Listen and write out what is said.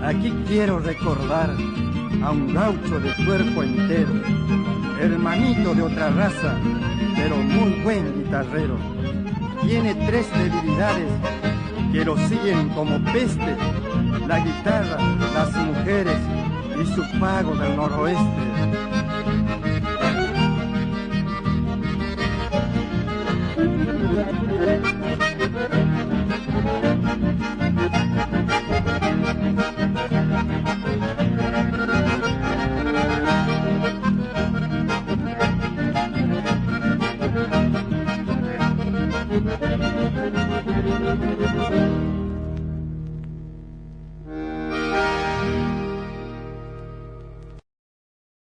Aquí quiero recordar a un gaucho de cuerpo entero, hermanito de otra raza, pero muy buen guitarrero. Tiene tres debilidades que lo siguen como peste: la guitarra, las mujeres y su pago del noroeste.